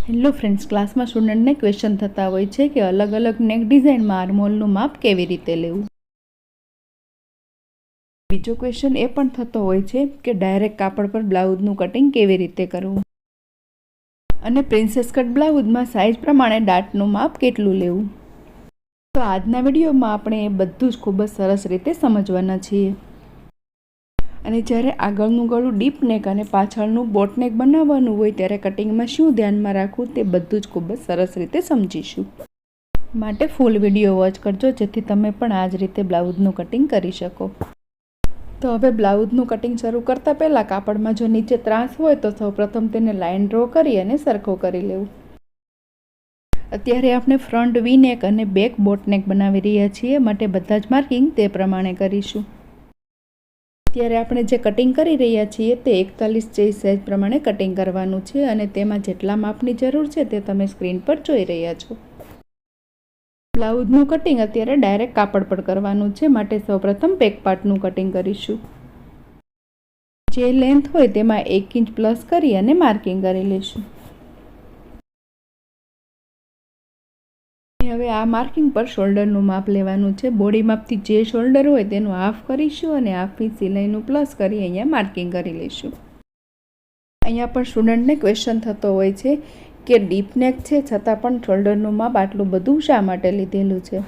Hello friends, ક્લાસમાં સ્ટુડન્ટને question થતા હોય છે કે અલગ અલગ નેક ડિઝાઇનમાં આર્મહોલનું માપ કેવી રીતે લેવું. બીજો ક્વેશ્ચન એ પણ થતો હોય છે કે ડાયરેક્ટ કાપડ પર બ્લાઉઝનું કટિંગ કેવી રીતે કરવું. અને પ્રિન્સેસ કટ બ્લાઉઝમાં સાઇઝ પ્રમાણે ડાટનું માપ કેટલું લેવું. તો આજના વિડીયોમાં આપણે એ બધું જ ખૂબ જ સરસ રીતે સમજવાના છીએ. અને જ્યારે આગળનું ગળું ડીપ નેક અને પાછળનું બોટ નેક બનાવવાનું હોય ત્યારે કટિંગમાં શું ધ્યાનમાં રાખવું તે બધું જ ખૂબ જ સરસ રીતે સમજીશું. માટે ફૂલ વિડીયો વોચ કરજો જેથી તમે પણ આ જ રીતે બ્લાઉઝનું કટિંગ કરી શકો. તો હવે બ્લાઉઝનું કટિંગ શરૂ કરતાં પહેલાં કાપડમાં જો નીચે ત્રાસ હોય તો સૌપ્રથમ તેને લાઇન ડ્રો કરી અને સરખો કરી લેવું. અત્યારે આપણે ફ્રન્ટ વી નેક અને બેક બોટ નેક બનાવી રહ્યા છીએ, માટે બધા જ માર્કિંગ તે પ્રમાણે કરીશું. ત્યારે આપણે જે કટિંગ કરી રહ્યા છીએ તે 41 સાઇઝ પ્રમાણે કટિંગ કરવાનું છે અને તેમાં જેટલા માપની જરૂર છે તે તમે સ્ક્રીન પર જોઈ રહ્યા છો. બ્લાઉઝનું કટિંગ અત્યારે ડાયરેક્ટ કાપડ પર કરવાનું છે, માટે સૌપ્રથમ બેક પાર્ટનું કટિંગ કરીશું. જે લેન્થ હોય તેમાં 1 ઇંચ પ્લસ કરી અને માર્કિંગ કરી લઈશું. હવે આ માર્કિંગ પર શોલ્ડરનું માપ લેવાનું છે. બોડી માપથી જે શોલ્ડર હોય તેનું હાફ કરીશું અને હાફ ઇંચ સિલાઈનું પ્લસ કરી અહીંયા માર્કિંગ કરી લઈશું. અહીંયા પણ સ્ટુડન્ટને ક્વેશ્ચન થતો હોય છે કે ડીપ નેક છે છતાં પણ શોલ્ડરનું માપ આટલું બધું શા માટે લીધેલું છે.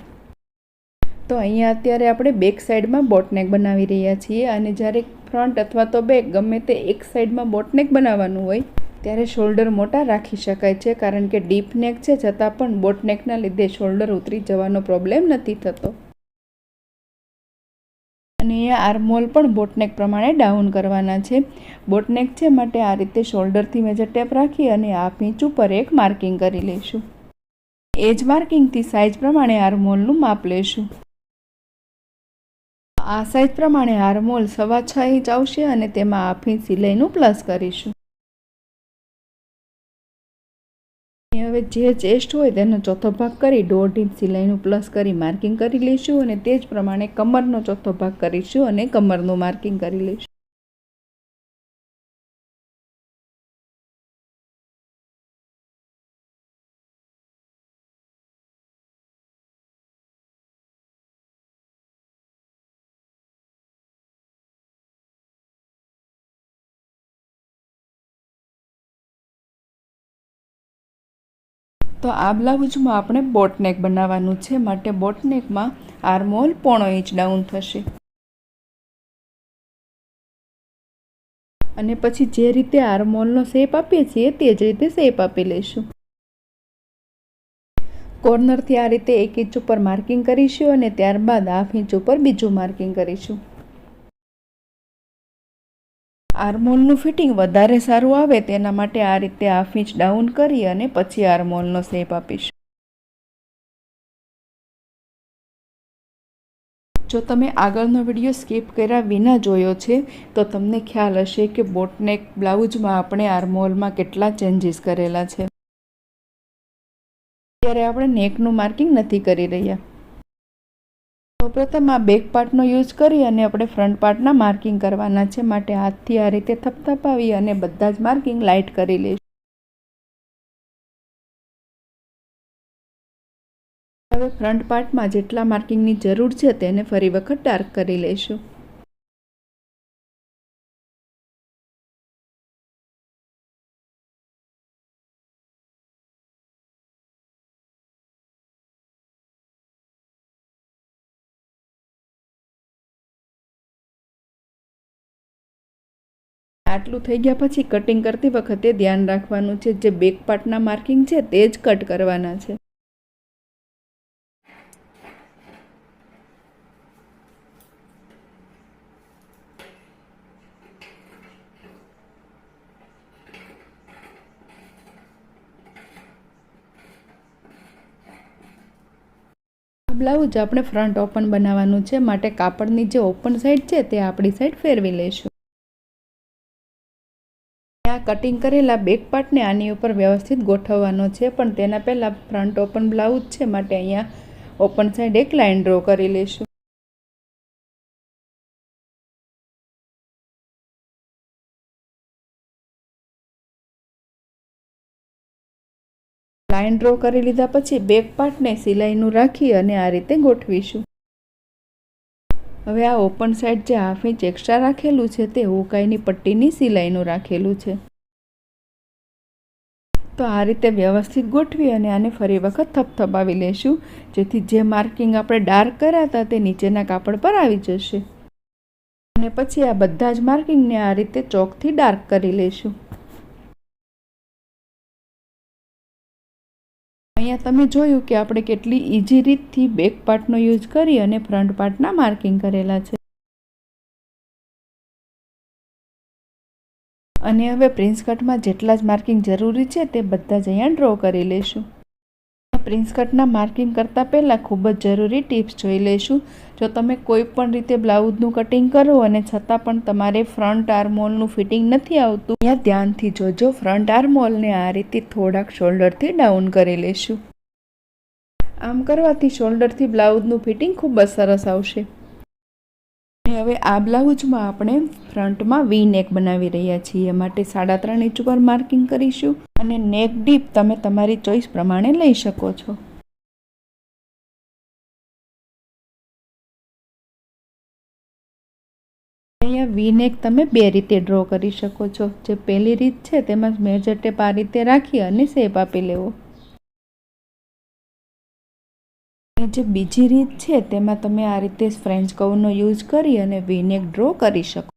તો અહીંયા અત્યારે આપણે બેક સાઈડમાં બોટ નેક બનાવી રહ્યા છીએ અને જ્યારે ફ્રન્ટ અથવા તો બેક ગમે તે એક સાઈડમાં બોટ નેક બનાવવાનું હોય ત્યારે શોલ્ડર મોટા રાખી શકાય છે, કારણ કે ડીપ નેક છે છતાં પણ બોટ નેકના લીધે શોલ્ડર ઉતરી જવાનો પ્રોબ્લેમ નથી થતો. અને અહીંયા આર્મહોલ પણ બોટનેક પ્રમાણે ડાઉન કરવાના છે. બોટનેક છે માટે આ રીતે શોલ્ડરથી મેજર ટેપ રાખી અને હાફ ઇંચ ઉપર એક માર્કિંગ કરી લઈશું. એ જ માર્કિંગથી સાઇઝ પ્રમાણે આર્મહોલનું માપ લઈશું. આ સાઇઝ પ્રમાણે આર્મહોલ 6.25 ઇંચ આવશે અને તેમાં હાફ ઇંચ સિલાઈનું પ્લસ કરીશું. હવે જે ચેસ્ટ હોય તેનો ચોથો ભાગ કરી 1.5 ઇંચ સિલાઈનું પ્લસ કરી માર્કિંગ કરી લઈશું અને તે જ પ્રમાણે કમરનો ચોથો ભાગ કરીશું અને કમરનું માર્કિંગ કરી લઈશું. તો આ બ્લાઉઝમાં આપણે બોટનેક બનાવવાનું છે, માટે બોટનેકમાં આર્મહોલ 0.5 ઇંચ ડાઉન થશે. અને પછી જે રીતે આર્મહોલનો શેપ આપીએ છીએ તે જ રીતે શેપ આપી લઈશું. કોર્નરથી આ રીતે 1 ઇંચ ઉપર માર્કિંગ કરીશું અને ત્યારબાદ હાફ ઇંચ ઉપર બીજું માર્કિંગ કરીશું. આર્મહોલનું ફિટિંગ વધારે સારું આવે તેના માટે આ રીતે હાફ ઇંચ ડાઉન કરી અને પછી આર્મહોલનો શેપ આપીશું. જો તમે આગળનો વિડીયો સ્કીપ કર્યા વિના જોયો છે તો તમને ખ્યાલ હશે કે બોટનેક બ્લાઉઝમાં આપણે આર્મહોલમાં કેટલા ચેન્જીસ કરેલા છે. ત્યારે આપણે નેકનું માર્કિંગ નથી કરી રહ્યા. સૌપ્રથમ આ બેક પાર્ટનો યુઝ કરી અને આપણે ફ્રન્ટ પાર્ટના માર્કિંગ કરવાના છે, માટે હાથથી આ રીતે થપથપાવી અને બધા જ માર્કિંગ લાઇટ કરી લઈશું. હવે ફ્રન્ટ પાર્ટમાં જેટલા માર્કિંગની જરૂર છે તેને ફરી વખત ડાર્ક કરી લઈશું. આટલું થઈ ગયા પછી કટિંગ કરતી વખતે ધ્યાન રાખવાનું છે જે બેક પાર્ટના માર્કિંગ છે તે જ કટ કરવાના છે. બ્લાઉઝ આપણે ફ્રન્ટ ઓપન બનાવવાનું છે, માટે કાપડની જે ઓપન સાઈડ છે તે આપણી સાઈડ ફેરવી લઈશું. આ કટિંગ કરેલા બેક પાર્ટને આની ઉપર વ્યવસ્થિત ગોઠવવાનો છે, પણ તેના પહેલાં ફ્રન્ટ ઓપન બ્લાઉઝ છે માટે અહીંયા ઓપન સાઈડ એક લાઇન ડ્રો કરી લઈશું. લાઇન ડ્રો કરી લીધા પછી બેક પાર્ટને સિલાઈનું રાખી અને આ રીતે ગોઠવીશું. હવે આ ઓપન સાઈડ જે 1/2 ઇંચ એક્સ્ટ્રા રાખેલું છે તે હુકાઈની પટ્ટીની સિલાઈનું રાખેલું છે. તો આ રીતે વ્યવસ્થિત ગોઠવી અને આને ફરી વખત થપથપાવી લેશું, જેથી જે માર્કિંગ આપણે ડાર્ક કર્યા હતા તે નીચેના કાપડ પર આવી જશે. અને પછી આ બધા જ માર્કિંગને આ રીતે ચોકથી ડાર્ક કરી લેશું. અહીંયા તમે જોયું કે આપણે કેટલી ઇઝી રીતથી બેક પાર્ટનો યુઝ કરી અને ફ્રન્ટ પાર્ટના માર્કિંગ કરેલા છે. અને હવે પ્રિન્સ કટમાં જેટલા જ માર્કિંગ જરૂરી છે તે બધા જ અહીંયા ડ્રો કરી લેશું. પ્રિન્સ કટના માર્કિંગ કરતાં પહેલાં ખૂબ જ જરૂરી ટિપ્સ જોઈ લઈશું. જો તમે કોઈ પણ રીતે બ્લાઉઝનું કટિંગ કરો અને છતાં પણ તમારે ફ્રન્ટ આર્મહોલનું ફિટિંગ નથી આવતું, અહીંયા ધ્યાનથી જોજો. ફ્રન્ટ આર્મહોલને આ રીતે થોડાક શોલ્ડરથી ડાઉન કરી લેશું. આમ કરવાથી શોલ્ડરથી બ્લાઉઝનું ફિટિંગ ખૂબ જ સરસ આવશે. અને હવે આ બ્લાઉઝમાં આપણે ફ્રન્ટમાં વી નેક બનાવી રહ્યા છીએ, માટે 3.5 ઇંચ ઉપર માર્કિંગ કરીશું. અને નેક ડીપ તમે તમારી ચોઈસ પ્રમાણે લઈ શકો છો. અહીંયા વી નેક તમે 2 રીતે ડ્રો કરી શકો છો. જે પહેલી રીત છે તેમાં મેજર ટેપ આ રીતે રાખી અને શેપ આપી લેવો. અને જે બીજી રીત છે તેમાં તમે આ રીતે ફ્રેન્ચ કર્વનો યુઝ કરી અને વી નેક ડ્રો કરી શકો.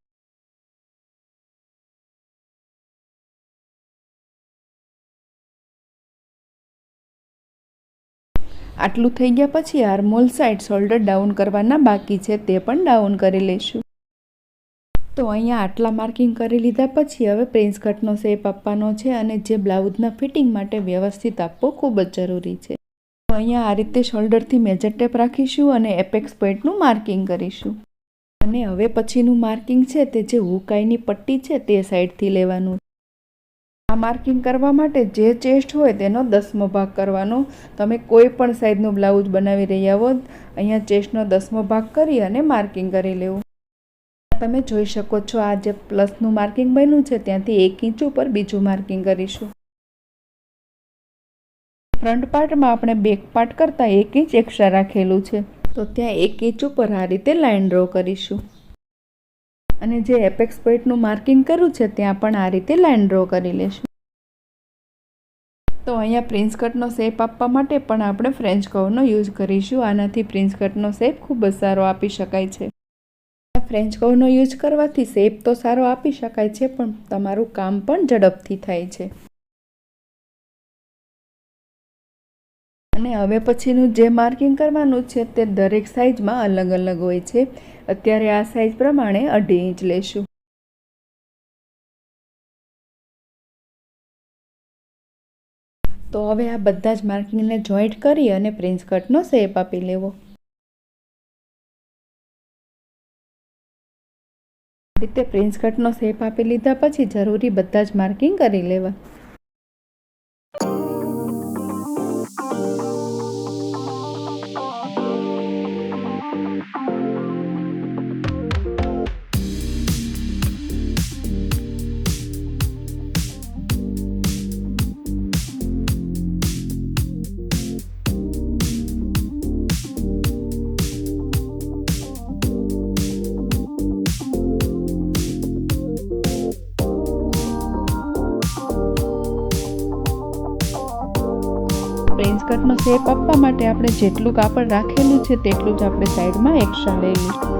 આટલું થઈ ગયા પછી આર્મહોલ સાઈડ શોલ્ડર ડાઉન કરવાના બાકી છે તે પણ ડાઉન કરી લઈશું. તો અહીંયા આટલા માર્કિંગ કરી લીધા પછી હવે પ્રિન્સ કટનો શેપ આપવાનો છે અને જે બ્લાઉઝના ફિટિંગ માટે વ્યવસ્થિત આપવો ખૂબ જ જરૂરી છે. તો અહીંયા આ રીતે શોલ્ડરથી મેજર ટેપ રાખીશું અને એપેક્સ પોઈન્ટનું માર્કિંગ કરીશું. અને હવે પછીનું માર્કિંગ છે તે જે હુકાઈની પટ્ટી છે તે સાઈડથી લેવાનું. આ માર્કિંગ કરવા માટે જે ચેસ્ટ હોય તેનો 10મો ભાગ કરવાનો. તમે કોઈ પણ સાઈઝનું બ્લાઉઝ બનાવી રહ્યા હો, અહીંયા ચેસ્ટનો 10મો ભાગ કરી અને માર્કિંગ કરી લેવું. તમે જોઈ શકો છો આ જે પ્લસનું માર્કિંગ બન્યું છે ત્યાંથી 1 ઇંચ ઉપર બીજું માર્કિંગ કરીશું. ફ્રન્ટ પાર્ટમાં આપણે બેક પાર્ટ કરતાં 1 ઇંચ એક્સ્ટ્રા રાખેલું છે, તો ત્યાં 1 ઇંચ ઉપર આ રીતે લાઇન ડ્રો કરીશું. અને જે એપેક્સ પોઈન્ટનું માર્કિંગ કર્યું છે ત્યાં પણ આ રીતે લાઇન ડ્રો કરી લેશું. તો અહીંયા પ્રિન્સ કટનો શેપ આપવા માટે પણ આપણે ફ્રેન્ચ કર્વનો યુઝ કરીશું. આનાથી પ્રિન્સ કટનો શેપ ખૂબ જ સારો આપી શકાય છે. ફ્રેન્ચ કર્વનો યુઝ કરવાથી શેપ તો સારો આપી શકાય છે, પણ તમારું કામ પણ ઝડપથી થાય છે. અને હવે પછીનું જે માર્કિંગ કરવાનું છે તે દરેક સાઈઝમાં અલગ અલગ હોય છે. અત્યારે આ સાઈઝ પ્રમાણે 2.5 ઇંચ લેશું. તો હવે આ બધા જ માર્કિંગને જોઈન્ટ કરી અને પ્રિન્સ કટનો શેપ આપી લેવો. આ રીતે પ્રિન્સ કટનો શેપ આપી લીધા પછી જરૂરી બધા જ માર્કિંગ કરી લેવા. પ્રિન્સ કટનો શેપ આપવા માટે આપણે જેટલું કાપડ રાખેલું છે તેટલું જ આપણે સાઈડમાં એક્સ્ટ્રા લઈ લઈશું.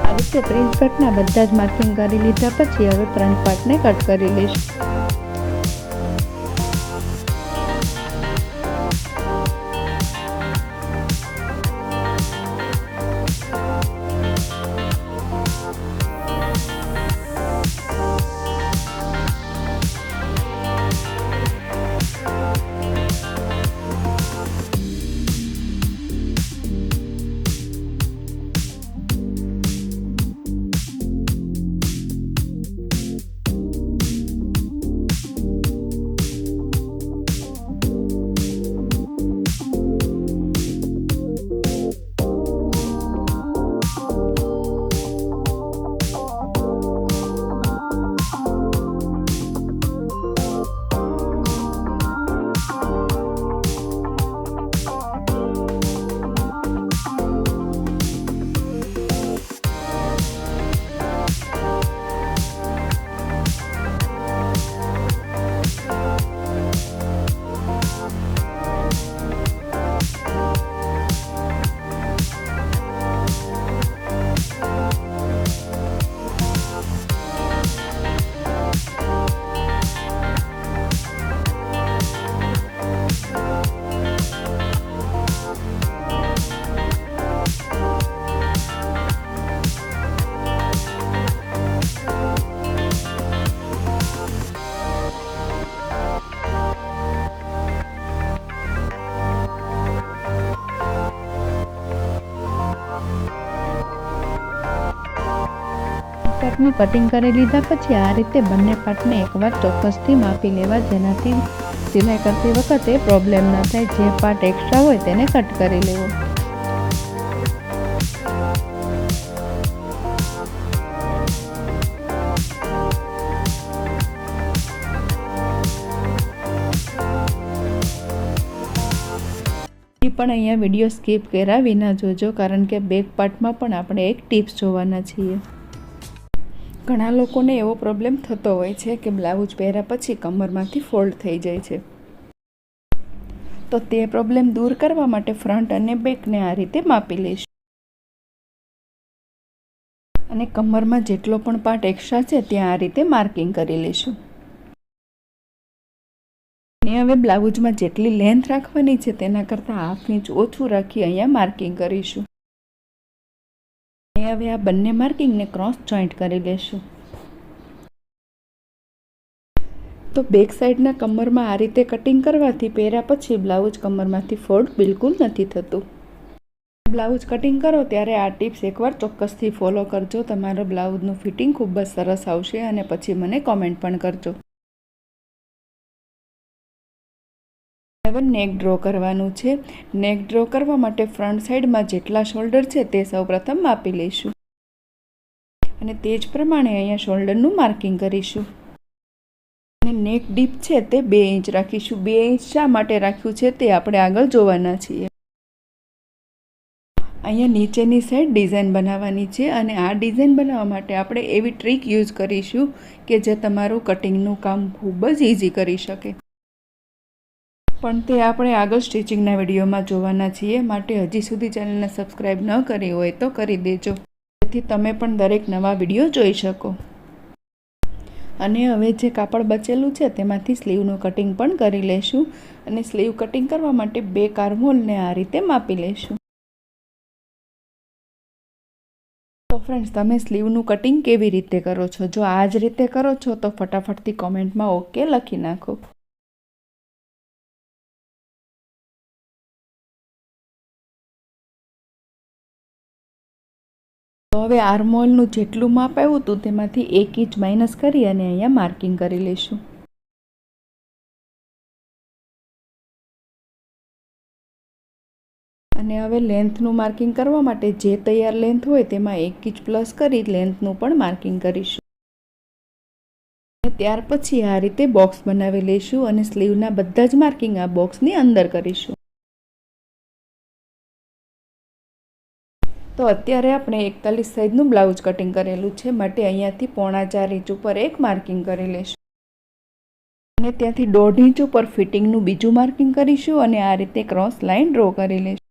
આ રીતે પ્રિન્સ કટના બધા જ માર્કિંગ કરી લીધા પછી હવે ફ્રન્ટ પાર્ટને કટ કરી લઈશું. બ્લાઉઝનું કટિંગ કરી લીધા પછી આ રીતે બંને પાર્ટને એકવાર ચોક્કસથી માપી લેવા, જેનાથી સિલાઈ કરતી વખતે પ્રોબ્લેમ ન થાય. જે પાર્ટ એક્સ્ટ્રા હોય તેને કટ કરી લેવો. પણ અહીંયા વિડીયો સ્કીપ કર્યા વિના જોજો, કારણ કે બેક પાર્ટમાં પણ આપણે એક ટિપ્સ જોવાના છીએ. ઘણા લોકોને એવો પ્રોબ્લેમ થતો હોય છે કે બ્લાઉઝ પહેર્યા પછી કમરમાંથી ફોલ્ડ થઈ જાય છે. તો તે પ્રોબ્લેમ દૂર કરવા માટે ફ્રન્ટ અને બેકને આ રીતે માપી લઈશું અને કમરમાં જેટલો પણ પાર્ટ એક્સ્ટ્રા છે ત્યાં આ રીતે માર્કિંગ કરી લઈશું. અને હવે બ્લાઉઝમાં જેટલી લેન્થ રાખવાની છે તેના કરતાં હાફ ઇંચ ઓછું રાખી અહીંયા માર્કિંગ કરીશું. અને હવે આ બંને માર્કિંગને ક્રોસ જોઈન્ટ કરી લેશું. તો બેક સાઈડના કમરમાં આ રીતે કટિંગ કરવાથી પહેર્યા પછી બ્લાઉઝ કમરમાંથી ફોલ્ડ બિલકુલ નથી થતું. બ્લાઉઝ કટિંગ કરો ત્યારે આ ટિપ્સ એકવાર ચોક્કસથી ફોલો કરજો. તમારો બ્લાઉઝનું ફિટિંગ ખૂબ જ સરસ આવશે અને પછી મને કોમેન્ટ પણ કરજો. હવે નેક ડ્રો કરવાનું છે. નેક ડ્રો કરવા માટે ફ્રન્ટ સાઈડમાં જેટલા શોલ્ડર છે તે સૌપ્રથમ માપી લઈશું અને તે જ પ્રમાણે અહીંયા શોલ્ડરનું માર્કિંગ કરીશું. અને નેક ડીપ છે તે 2 ઇંચ રાખીશું. 2 ઇંચ શા માટે રાખ્યું છે તે આપણે આગળ જોવાના છીએ. અહીંયા નીચેની સાઈડ ડિઝાઇન બનાવવાની છે અને આ ડિઝાઇન બનાવવા માટે આપણે એવી ટ્રીક યુઝ કરીશું કે જે તમારું કટિંગનું કામ ખૂબ જ ઇઝી કરી શકે. પણ તે આપણે આગળ સ્ટિચિંગના વિડીયોમાં જોવાના છીએ. માટે હજી સુધી ચેનલને સબસ્ક્રાઈબ ન કરી હોય તો કરી દેજો, જેથી તમે પણ દરેક નવા વિડીયો જોઈ શકો. અને હવે જે કાપડ બચેલું છે તેમાંથી સ્લીવનું કટિંગ પણ કરી લેશું. અને સ્લીવ કટિંગ કરવા માટે બેક આર્મહોલને આ રીતે માપી લેશું. તો ફ્રેન્ડ્સ, તમે સ્લીવનું કટિંગ કેવી રીતે કરો છો? જો આ જ રીતે કરો છો તો ફટાફટથી કોમેન્ટમાં ઓકે લખી નાખો. તો હવે આર્મહોલનું જેટલું માપ આવ્યું હતું તેમાંથી 1 ઇંચ માઇનસ કરી અને અહીંયા માર્કિંગ કરી લઈશું. અને હવે લેન્થનું માર્કિંગ કરવા માટે જે તૈયાર લેન્થ હોય તેમાં 1 ઇંચ પ્લસ કરી લેન્થનું પણ માર્કિંગ કરીશું. અને ત્યાર પછી આ રીતે બોક્સ બનાવી લઈશું અને સ્લીવના બધા જ માર્કિંગ આ બોક્સની અંદર કરીશું. તો અત્યારે આપણે 41 સાઈઝનું બ્લાઉઝ કટિંગ કરેલું છે, માટે અહીંયાથી 4.5 ઇંચ ઉપર એક માર્કિંગ કરી લઈશું અને ત્યાંથી 1.5 ઇંચ ઉપર ફિટિંગનું બીજું માર્કિંગ કરીશું અને આ રીતે ક્રોસ લાઇન ડ્રો કરી લઈશું.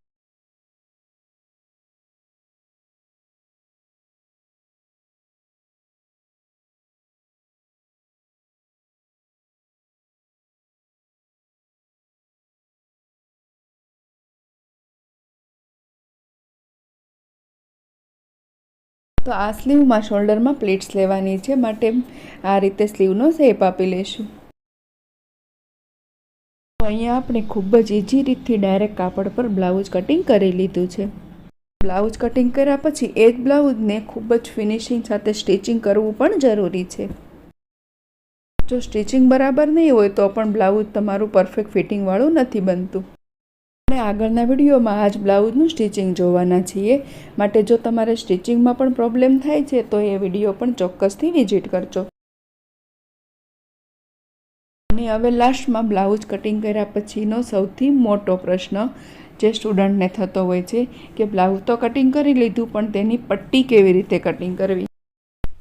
તો આ સ્લીવમાં શોલ્ડરમાં પ્લેટ્સ લેવાની છે, માટે આ રીતે સ્લીવનો શેપ આપી લઈશું. તો અહીંયા આપણે ખૂબ જ ઇઝી રીતથી ડાયરેક્ટ કાપડ પર બ્લાઉઝ કટિંગ કરી લીધું છે. બ્લાઉઝ કટિંગ કર્યા પછી એ જ બ્લાઉઝને ખૂબ જ ફિનિશિંગ સાથે સ્ટિચિંગ કરવું પણ જરૂરી છે. જો સ્ટિચિંગ બરાબર નહીં હોય તો પણ બ્લાઉઝ તમારું પરફેક્ટ ફિટિંગવાળું નથી બનતું. અને આગળના વિડીયોમાં આ જ બ્લાઉઝનું સ્ટિચિંગ જોવાના છીએ, માટે જો તમારે સ્ટિચિંગમાં પણ પ્રોબ્લેમ થાય છે તો એ વિડીયો પણ ચોક્કસથી વિઝિટ કરજો. અને હવે લાસ્ટમાં બ્લાઉઝ કટિંગ કર્યા પછીનો સૌથી મોટો પ્રશ્ન જે સ્ટુડન્ટને થતો હોય છે કે બ્લાઉઝ તો કટિંગ કરી લીધું પણ તેની પટ્ટી કેવી રીતે કટિંગ કરવી.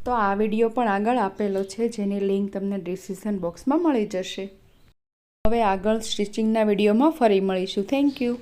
તો આ વિડીયો પણ આગળ આપેલો છે, જેની લિંક તમને ડિસ્ક્રિપ્શન બોક્સમાં મળી જશે. હવે આગળ સ્ટિચિંગના વિડીયોમાં ફરી મળીશું. Thank you.